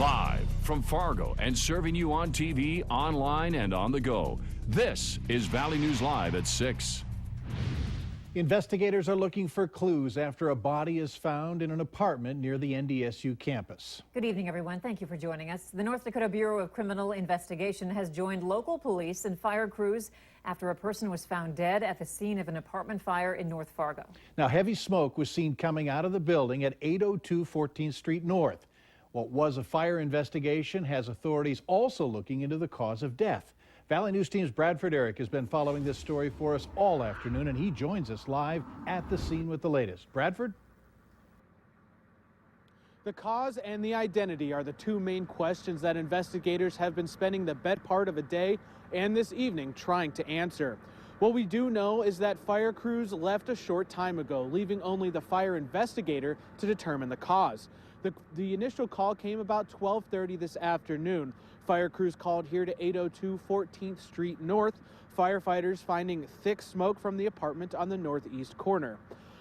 Live from Fargo and serving you on TV, online, and on the go. This is Valley News Live at 6. Investigators are looking for clues after a body is found in an apartment near the NDSU campus. Good evening, everyone. Thank you for joining us. The North Dakota Bureau of Criminal Investigation has joined local police and fire crews after a person was found dead at the scene of an apartment fire in North Fargo. Now, heavy smoke was seen coming out of the building at 802 14th Street North. What was a fire investigation has authorities also looking into the cause of death. Valley News Team's Bradford Eric has been following this story for us all afternoon, and he joins us live at the scene with the latest. Bradford? The cause and the identity are the two main questions that investigators have been spending the better part of a day and this evening trying to answer. What we do know is that fire crews left a short time ago, leaving only the fire investigator to determine the cause. The initial call came about 12:30 this afternoon. Fire crews called here to 802 14th Street North, firefighters finding thick smoke from the apartment on the northeast corner.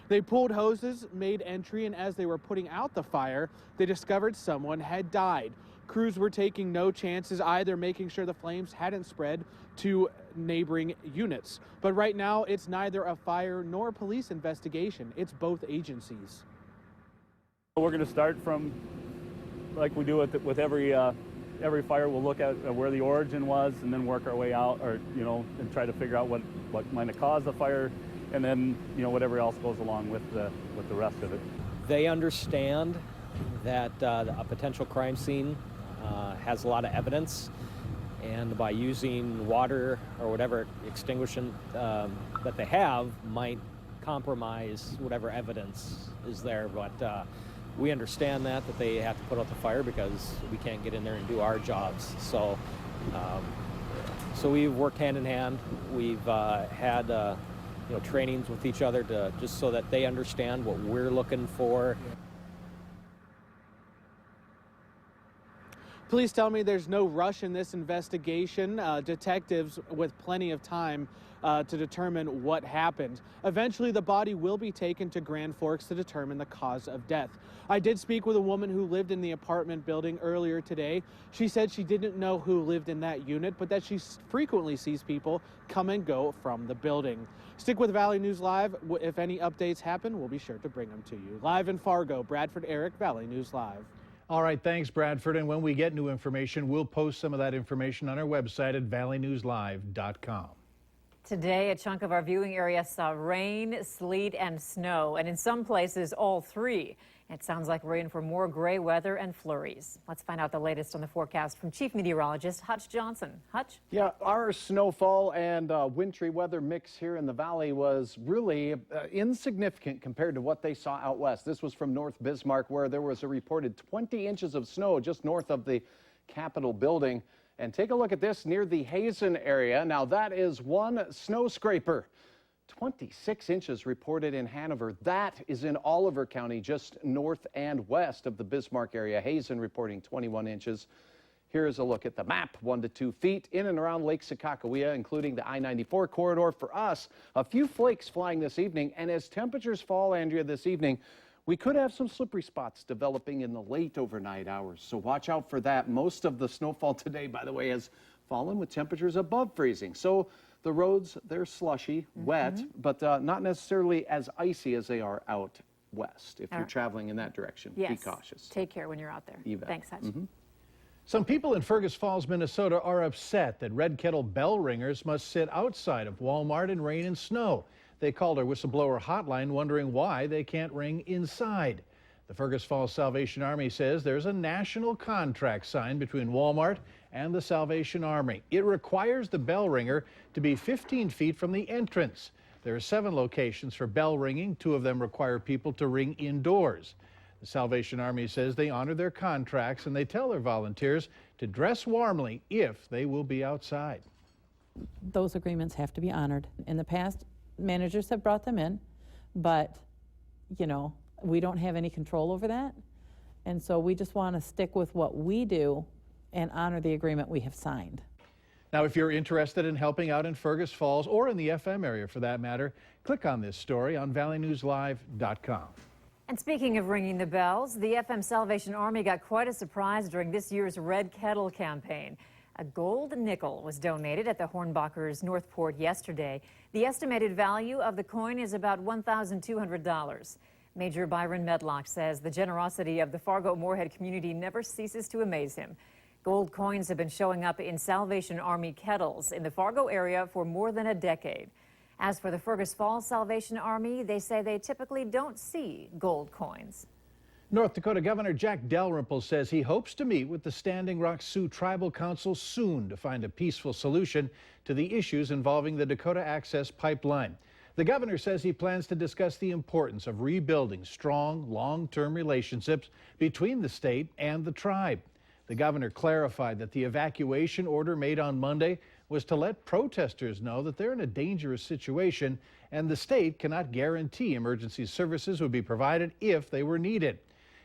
They pulled hoses, made entry, and as they were putting out the fire, they discovered someone had died. Crews were taking no chances either, making sure the flames hadn't spread to neighboring units. But right now, it's neither a fire nor a police investigation. It's both agencies. We're going to start from, like we do with every fire. We'll look at where the origin was and then work our way out, or and try to figure out what might have caused the fire, and then whatever else goes along with the rest of it. They understand that a potential crime scene has a lot of evidence, and by using water or whatever extinguishing that they have might compromise whatever evidence is there. But we understand that they have to put out the fire because we can't get in there and do our jobs. So we've worked hand in hand. We've had trainings with each other to just so that they understand what we're looking for. Police tell me there's no rush in this investigation. Detectives with plenty of time to determine what happened. Eventually, the body will be taken to Grand Forks to determine the cause of death. I did speak with a woman who lived in the apartment building earlier today. She said she didn't know who lived in that unit, but that she frequently sees people come and go from the building. Stick with Valley News Live. If any updates happen, we'll be sure to bring them to you. Live in Fargo, Bradford Eric, Valley News Live. All right, thanks, Bradford. And when we get new information, we'll post some of that information on our website at valleynewslive.com. Today, a chunk of our viewing area saw rain, sleet, and snow, and in some places, all three. It sounds like we're in for more gray weather and flurries. Let's find out the latest on the forecast from Chief Meteorologist Hutch Johnson. Hutch? Yeah, our snowfall and wintry weather mix here in the valley was really insignificant compared to what they saw out west. This was from North Bismarck, where there was a reported 20 inches of snow just north of the Capitol building. And take a look at this near the Hazen area. Now that is one snow scraper. 26 inches reported in Hanover. That is in Oliver County, just north and west of the Bismarck area. Hazen reporting 21 inches. Here's a look at the map. 1 to 2 feet in and around Lake Sakakawea, including the I-94 corridor. For us, a few flakes flying this evening. And as temperatures fall, Andrea, this evening, we could have some slippery spots developing in the late overnight hours. So watch out for that. Most of the snowfall today, by the way, has fallen with temperatures above freezing. So the roads, they're slushy, wet, but not necessarily as icy as they are out west. If you're traveling in that direction, be cautious. Take care when you're out there. Thanks, Hutch. Some people in Fergus Falls, Minnesota are upset that Red Kettle bell ringers must sit outside of Walmart in rain and snow. They called our whistleblower hotline wondering why they can't ring inside. The Fergus Falls Salvation Army says there's a national contract signed between Walmart and the Salvation Army. It requires the bell ringer to be 15 feet from the entrance. There are 7 locations for bell ringing. 2 of them require people to ring indoors. The Salvation Army says they honor their contracts and they tell their volunteers to dress warmly if they will be outside. Those agreements have to be honored. In the past, managers have brought them in, but, we don't have any control over that. And so we just want to stick with what we do and honor the agreement we have signed. Now, if you're interested in helping out in Fergus Falls or in the FM area for that matter, click on this story on valleynewslive.com. And speaking of ringing the bells, the FM Salvation Army got quite a surprise during this year's Red Kettle campaign. A gold nickel was donated at the Hornbachers Northport yesterday. The estimated value of the coin is about $1,200. Major Byron Medlock says the generosity of the Fargo-Moorhead community never ceases to amaze him. Gold coins have been showing up in Salvation Army kettles in the Fargo area for more than a decade. As for the Fergus Falls Salvation Army, they say they typically don't see gold coins. North Dakota Governor Jack Dalrymple says he hopes to meet with the Standing Rock Sioux Tribal Council soon to find a peaceful solution to the issues involving the Dakota Access Pipeline. The governor says he plans to discuss the importance of rebuilding strong, long-term relationships between the state and the tribe. The governor clarified that the evacuation order made on Monday was to let protesters know that they're in a dangerous situation and the state cannot guarantee emergency services would be provided if they were needed.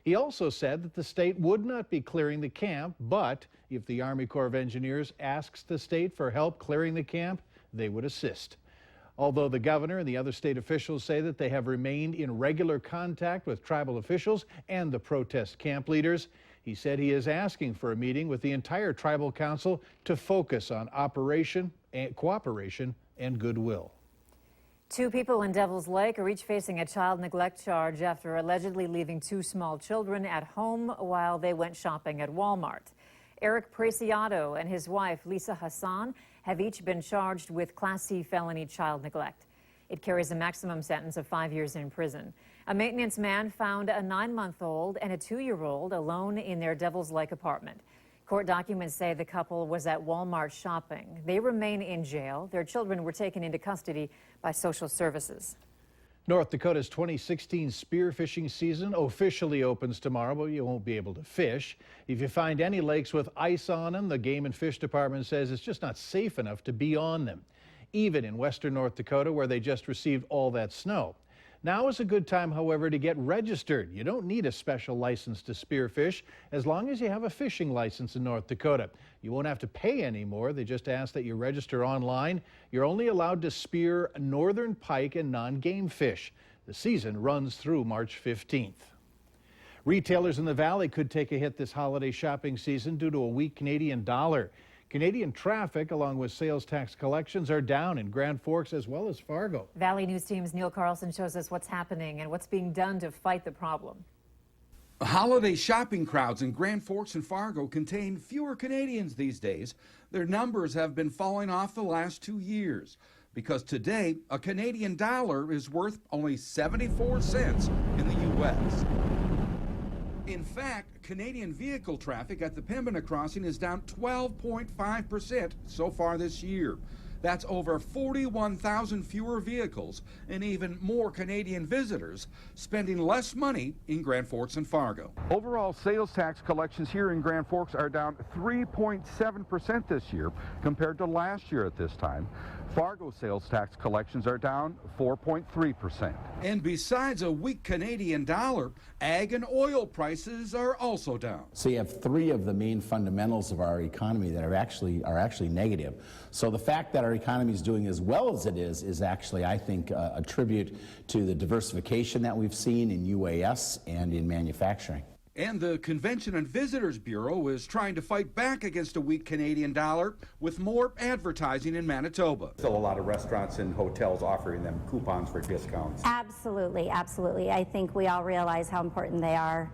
He also said that the state would not be clearing the camp, but if the Army Corps of Engineers asks the state for help clearing the camp, they would assist. Although the governor and the other state officials say that they have remained in regular contact with tribal officials and the protest camp leaders, he said he is asking for a meeting with the entire tribal council to focus on cooperation and goodwill. 2 people in Devil's Lake are each facing a child neglect charge after allegedly leaving 2 small children at home while they went shopping at Walmart. Eric Preciado and his wife, Lisa Hassan, have each been charged with Class C felony child neglect. It carries a maximum sentence of 5 years in prison. A maintenance man found a 9-month-old and a 2-year-old alone in their Devil's Lake apartment. Court documents say the couple was at Walmart shopping. They remain in jail. Their children were taken into custody by social services. North Dakota's 2016 spearfishing season officially opens tomorrow, but you won't be able to fish. If you find any lakes with ice on them, the Game and Fish Department says it's just not safe enough to be on them, even in western North Dakota where they just received all that snow. Now is a good time, however, to get registered. You don't need a special license to spearfish as long as you have a fishing license in North Dakota. You won't have to pay anymore. They just ask that you register online. You're only allowed to spear northern pike and non-game fish. The season runs through March 15th. Retailers in the Valley could take a hit this holiday shopping season due to a weak Canadian dollar. Canadian traffic, along with sales tax collections, are down in Grand Forks as well as Fargo. Valley News Team's Neil Carlson shows us what's happening and what's being done to fight the problem. Holiday shopping crowds in Grand Forks and Fargo contain fewer Canadians these days. Their numbers have been falling off the last 2 years because today a Canadian dollar is worth only 74 cents in the U.S. In fact, Canadian vehicle traffic at the Pembina crossing is down 12.5% so far this year. That's over 41,000 fewer vehicles and even more Canadian visitors spending less money in Grand Forks and Fargo. Overall sales tax collections here in Grand Forks are down 3.7% this year compared to last year at this time. Fargo sales tax collections are down 4.3%. And besides a weak Canadian dollar, ag and oil prices are also down. So you have 3 of the main fundamentals of our economy that are actually negative. So the fact that our economy is doing as well as it is actually, I think, a tribute to the diversification that we've seen in UAS and in manufacturing. And the Convention and Visitors Bureau is trying to fight back against a weak Canadian dollar with more advertising in Manitoba. Still a lot of restaurants and hotels offering them coupons for discounts. Absolutely, absolutely. I think we all realize how important they are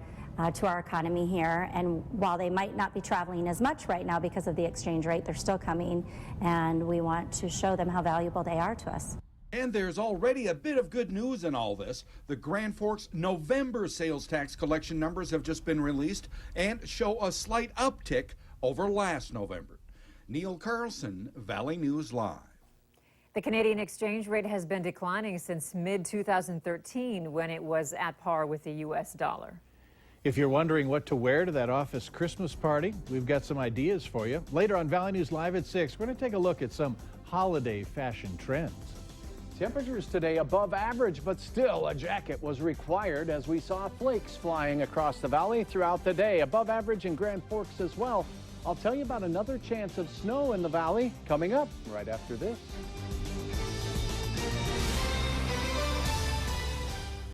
to our economy here. And while they might not be traveling as much right now because of the exchange rate, they're still coming, and we want to show them how valuable they are to us. And there's already a bit of good news in all this. The Grand Forks November sales tax collection numbers have just been released and show a slight uptick over last November. Neil Carlson, Valley News Live. The Canadian exchange rate has been declining since mid-2013 when it was at par with the U.S. dollar. If you're wondering what to wear to that office Christmas party, we've got some ideas for you. Later on Valley News Live at 6, we're going to take a look at some holiday fashion trends. Temperatures today above average, but still a jacket was required as we saw flakes flying across the valley throughout the day. Above average in Grand Forks as well. I'll tell you about another chance of snow in the valley coming up right after this.